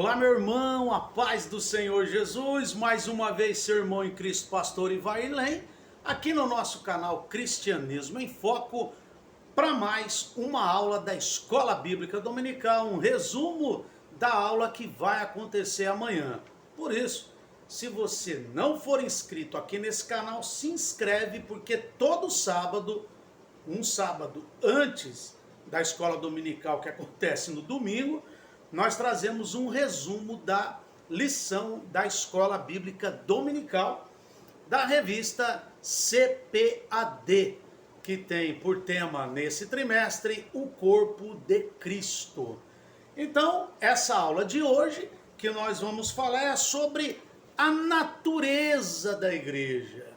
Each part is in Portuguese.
Olá, meu irmão, a paz do Senhor Jesus, mais uma vez seu irmão em Cristo, pastor Ivairlen, aqui no nosso canal Cristianismo em Foco, para mais uma aula da Escola Bíblica Dominical, um resumo da aula que vai acontecer amanhã. Por isso, se você não for inscrito aqui nesse canal, se inscreve, porque todo sábado, um sábado antes da Escola Dominical que acontece no domingo, nós trazemos um resumo da lição da Escola Bíblica Dominical da revista CPAD, que tem por tema nesse trimestre o corpo de Cristo. Então, essa aula de hoje que nós vamos falar é sobre a natureza da igreja,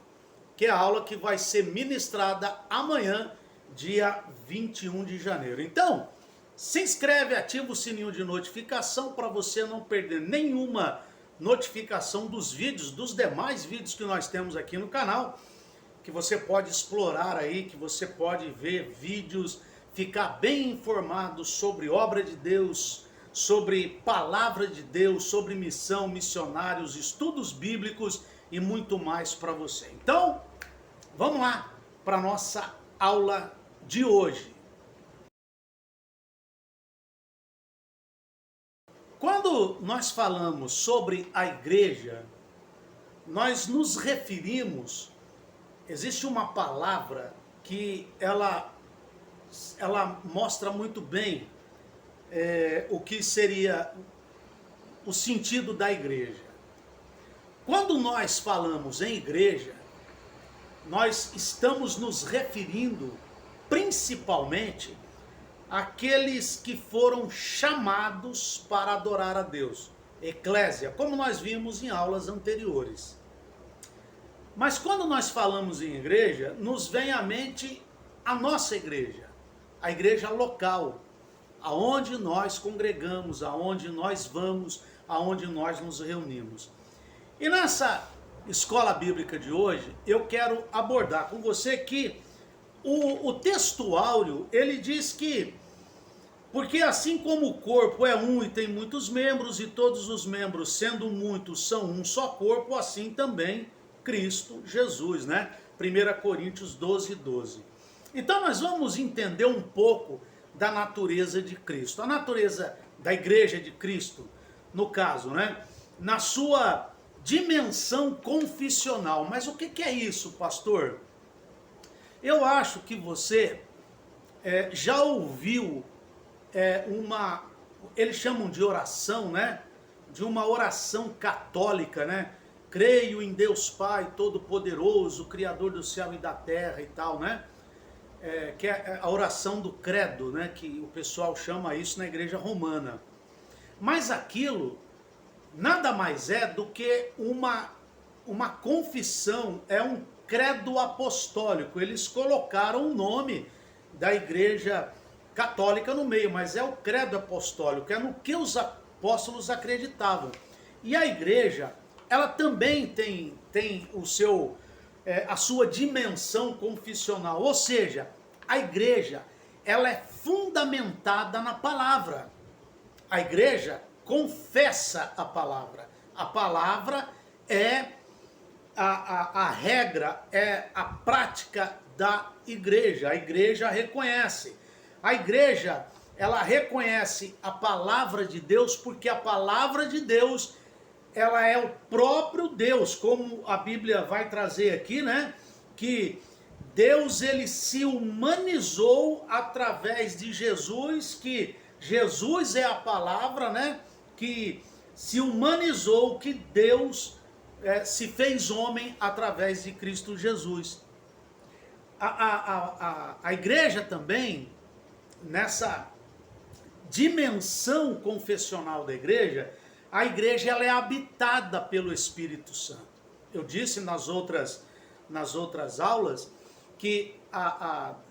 que é a aula que vai ser ministrada amanhã, dia 21 de janeiro. Então, se inscreve, ativa o sininho de notificação para você não perder nenhuma notificação dos vídeos, dos demais vídeos que nós temos aqui no canal, que você pode explorar aí, que você pode ver vídeos, ficar bem informado sobre obra de Deus, sobre palavra de Deus, sobre missão, missionários, estudos bíblicos e muito mais para você. Então, vamos lá para a nossa aula de hoje. Quando nós falamos sobre a igreja, nós nos referimos, existe uma palavra que ela mostra muito bem o que seria o sentido da igreja. Quando nós falamos em igreja, nós estamos nos referindo principalmente aqueles que foram chamados para adorar a Deus, eclésia, como nós vimos em aulas anteriores. Mas quando nós falamos em igreja, nos vem à mente a nossa igreja, a igreja local, aonde nós congregamos, aonde nós vamos, aonde nós nos reunimos. E nessa escola bíblica de hoje, eu quero abordar com você que o texto áureo, ele diz que porque assim como o corpo é um e tem muitos membros, e todos os membros, sendo muitos, são um só corpo, assim também Cristo Jesus, né? 1 Coríntios 12, 12. Então nós vamos entender um pouco da natureza de Cristo. A natureza da igreja de Cristo, no caso, né? Na sua dimensão confissional. Mas o que é isso, pastor? Eu acho que você já ouviu eles chamam de oração, né? De uma oração católica, né? Creio em Deus Pai Todo-Poderoso, Criador do céu e da terra e tal, né? Que é a oração do credo, né? Que o pessoal chama isso na igreja romana. Mas aquilo nada mais é do que uma confissão, é um credo apostólico. Eles colocaram o nome da igreja católica no meio, mas é o credo apostólico, é no que os apóstolos acreditavam. E a igreja, ela também tem a sua dimensão confissional, ou seja, a igreja, ela é fundamentada na palavra. A igreja confessa a palavra é a regra, é a prática da igreja. A igreja reconhece. A igreja, ela reconhece a palavra de Deus, porque a palavra de Deus, ela é o próprio Deus, como a Bíblia vai trazer aqui, né? Que Deus, ele se humanizou através de Jesus, que Jesus é a palavra, né? Que se humanizou, que Deus se fez homem através de Cristo Jesus. A igreja também, nessa dimensão confessional da igreja, a igreja ela é habitada pelo Espírito Santo. Eu disse nas outras aulas que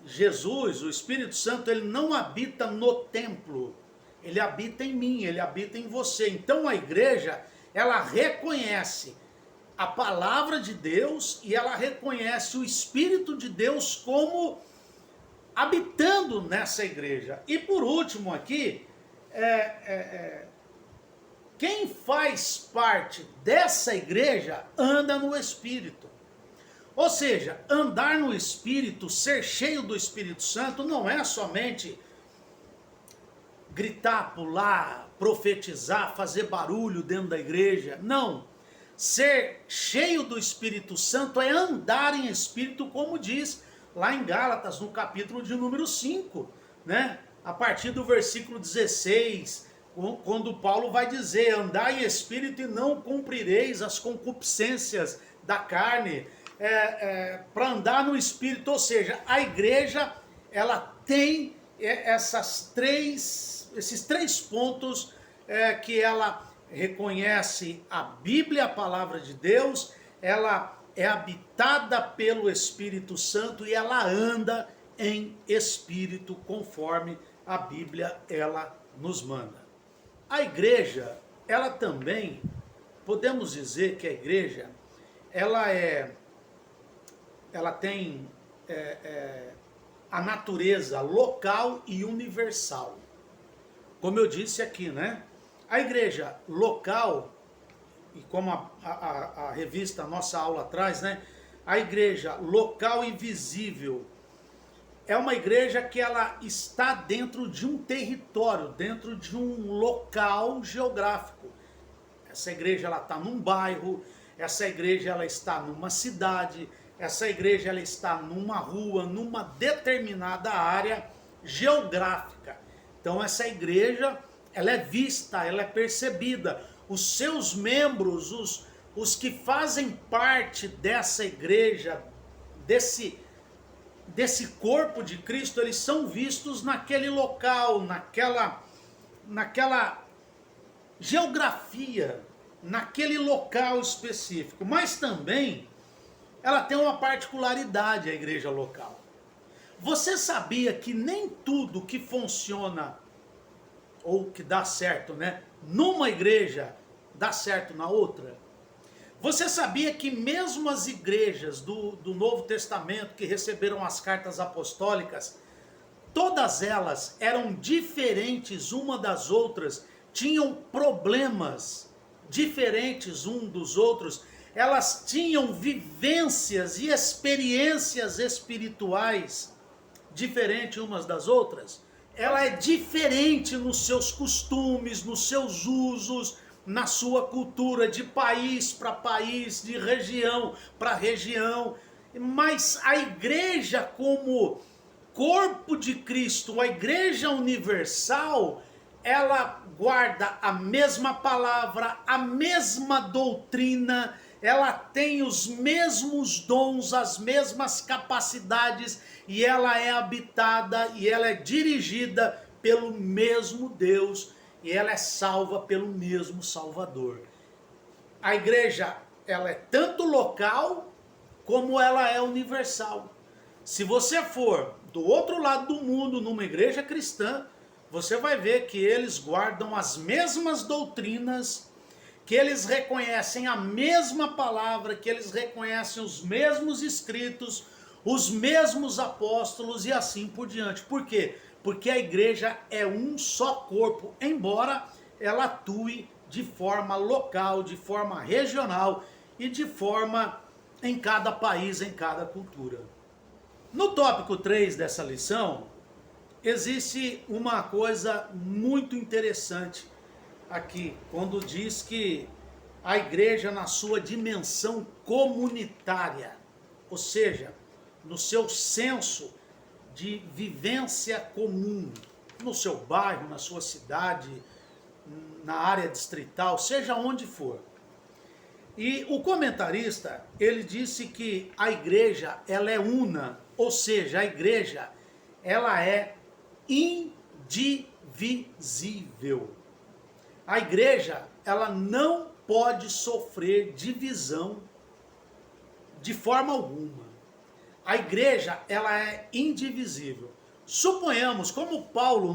Jesus, o Espírito Santo, ele não habita no templo, ele habita em mim, ele habita em você. Então a igreja, ela reconhece a palavra de Deus e ela reconhece o Espírito de Deus como habitando nessa igreja. E por último aqui, Quem faz parte dessa igreja anda no Espírito. Ou seja, andar no Espírito, ser cheio do Espírito Santo, não é somente gritar, pular, profetizar, fazer barulho dentro da igreja. Não. Ser cheio do Espírito Santo é andar em Espírito, como diz lá em Gálatas, no capítulo de número 5, né? A partir do versículo 16, quando Paulo vai dizer: andai em Espírito e não cumprireis as concupiscências da carne, para andar no Espírito. Ou seja, a igreja, ela tem esses três pontos que ela reconhece a Bíblia, a palavra de Deus, ela é habitada pelo Espírito Santo e ela anda em Espírito, conforme a Bíblia ela nos manda. A igreja, ela também, podemos dizer que a igreja, ela tem a natureza local e universal. Como eu disse aqui, né? A igreja local, e como a revista, a nossa aula traz, né? A igreja local e visível é uma igreja que ela está dentro de um território, dentro de um local geográfico. Essa igreja ela está num bairro, essa igreja ela está numa cidade, essa igreja ela está numa rua, numa determinada área geográfica. Então essa igreja, ela é vista, ela é percebida. Os seus membros, os que fazem parte dessa igreja, desse corpo de Cristo, eles são vistos naquele local, naquela geografia, naquele local específico. Mas também ela tem uma particularidade, a igreja local. Você sabia que nem tudo que funciona ou que dá certo, né, numa igreja dá certo na outra? Você sabia que mesmo as igrejas do Novo Testamento que receberam as cartas apostólicas, todas elas eram diferentes uma das outras, tinham problemas diferentes um dos outros, elas tinham vivências e experiências espirituais diferentes umas das outras? Ela é diferente nos seus costumes, nos seus usos, na sua cultura, de país para país, de região para região. Mas a igreja, como corpo de Cristo, a igreja universal, ela guarda a mesma palavra, a mesma doutrina, ela tem os mesmos dons, as mesmas capacidades, e ela é habitada e ela é dirigida pelo mesmo Deus, e ela é salva pelo mesmo Salvador. A igreja, ela é tanto local como ela é universal. Se você for do outro lado do mundo, numa igreja cristã, você vai ver que eles guardam as mesmas doutrinas, que eles reconhecem a mesma palavra, que eles reconhecem os mesmos escritos, os mesmos apóstolos e assim por diante. Por quê? Porque a igreja é um só corpo, embora ela atue de forma local, de forma regional e de forma em cada país, em cada cultura. No tópico 3 dessa lição, existe uma coisa muito interessante aqui, quando diz que a igreja na sua dimensão comunitária, ou seja, no seu senso de vivência comum, no seu bairro, na sua cidade, na área distrital, seja onde for. E o comentarista, ele disse que a igreja, ela é una, ou seja, a igreja, ela é indivisível. A igreja, ela não pode sofrer divisão de forma alguma. A igreja, ela é indivisível. Suponhamos, como Paulo,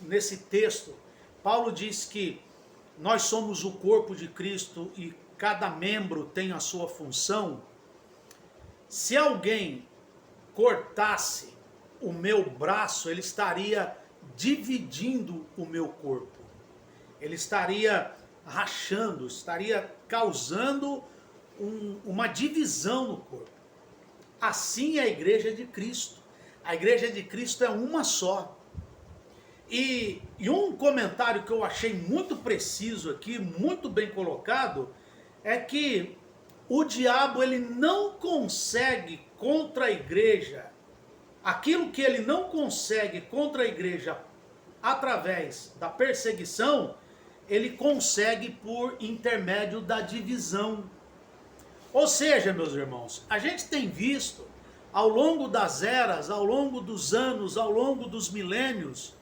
nesse texto, Paulo diz que nós somos o corpo de Cristo e cada membro tem a sua função. Se alguém cortasse o meu braço, ele estaria dividindo o meu corpo. Ele estaria rachando, estaria causando uma divisão no corpo. Assim é a igreja de Cristo. A igreja de Cristo é uma só. E um comentário que eu achei muito preciso aqui, muito bem colocado, é que o diabo ele não consegue contra a igreja, aquilo que ele não consegue contra a igreja através da perseguição, ele consegue por intermédio da divisão. Ou seja, meus irmãos, a gente tem visto ao longo das eras, ao longo dos anos, ao longo dos milênios,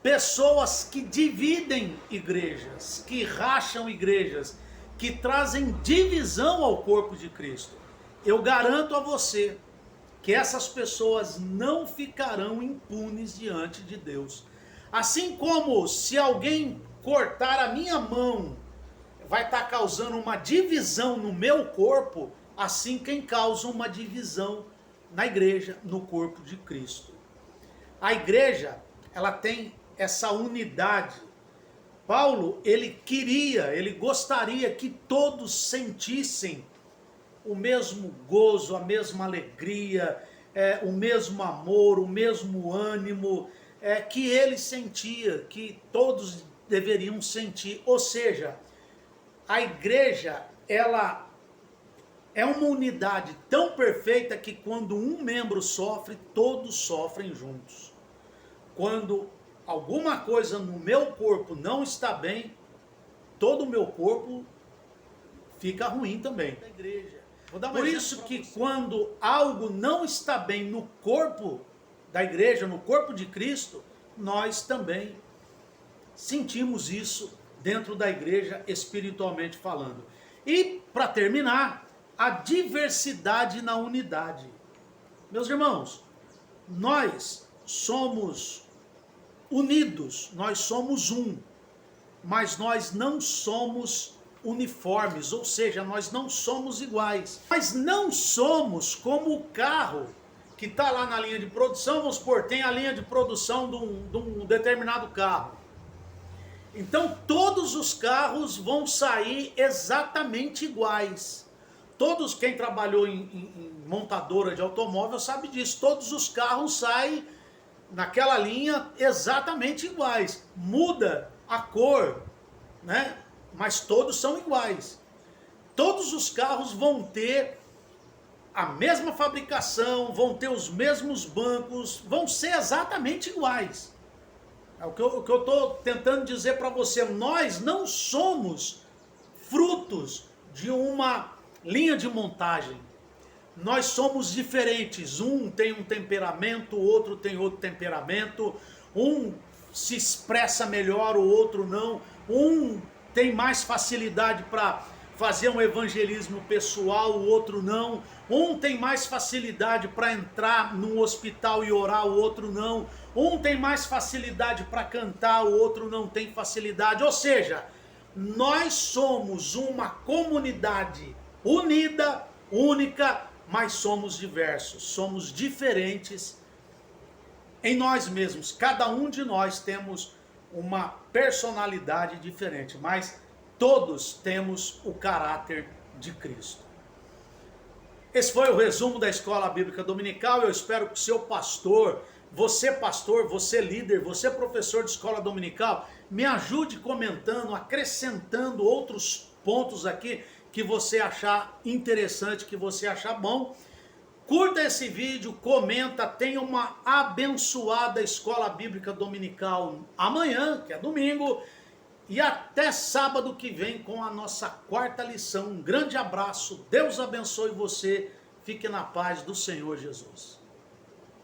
pessoas que dividem igrejas, que racham igrejas, que trazem divisão ao corpo de Cristo. Eu garanto a você que essas pessoas não ficarão impunes diante de Deus. Assim como se alguém cortar a minha mão, vai estar causando uma divisão no meu corpo, assim quem causa uma divisão na igreja, no corpo de Cristo. A igreja, ela tem essa unidade. Paulo, ele gostaria que todos sentissem o mesmo gozo, a mesma alegria, o mesmo amor, o mesmo ânimo que ele sentia, que todos deveriam sentir. Ou seja, a igreja, ela é uma unidade tão perfeita que quando um membro sofre, todos sofrem juntos. Quando alguma coisa no meu corpo não está bem, todo o meu corpo fica ruim também. Por isso que quando algo não está bem no corpo da igreja, no corpo de Cristo, nós também sentimos isso dentro da igreja, espiritualmente falando. E, para terminar, a diversidade na unidade. Meus irmãos, nós somos unidos, nós somos um, mas nós não somos uniformes, ou seja, nós não somos iguais. Nós não somos como o carro que está lá na linha de produção, vamos supor, tem a linha de produção de um determinado carro. Então todos os carros vão sair exatamente iguais. Todos, quem trabalhou em montadora de automóvel sabe disso, todos os carros saem naquela linha exatamente iguais. Muda a cor, né? Mas todos são iguais. Todos os carros vão ter a mesma fabricação, vão ter os mesmos bancos, vão ser exatamente iguais. É o que eu estou tentando dizer para você. Nós não somos frutos de uma linha de montagem. Nós somos diferentes. Um tem um temperamento, o outro tem outro temperamento. Um se expressa melhor, o outro não. Um tem mais facilidade para fazer um evangelismo pessoal, o outro não. Um tem mais facilidade para entrar num hospital e orar, o outro não. Um tem mais facilidade para cantar, o outro não tem facilidade. Ou seja, nós somos uma comunidade unida, única, mas somos diversos, somos diferentes em nós mesmos. Cada um de nós temos uma personalidade diferente, mas todos temos o caráter de Cristo. Esse foi o resumo da Escola Bíblica Dominical. Eu espero que o seu pastor, você líder, você professor de escola dominical, me ajude comentando, acrescentando outros pontos aqui que você achar interessante, que você achar bom. Curta esse vídeo, comenta, tenha uma abençoada Escola Bíblica Dominical amanhã, que é domingo, e até sábado que vem com a nossa quarta lição. Um grande abraço, Deus abençoe você, fique na paz do Senhor Jesus.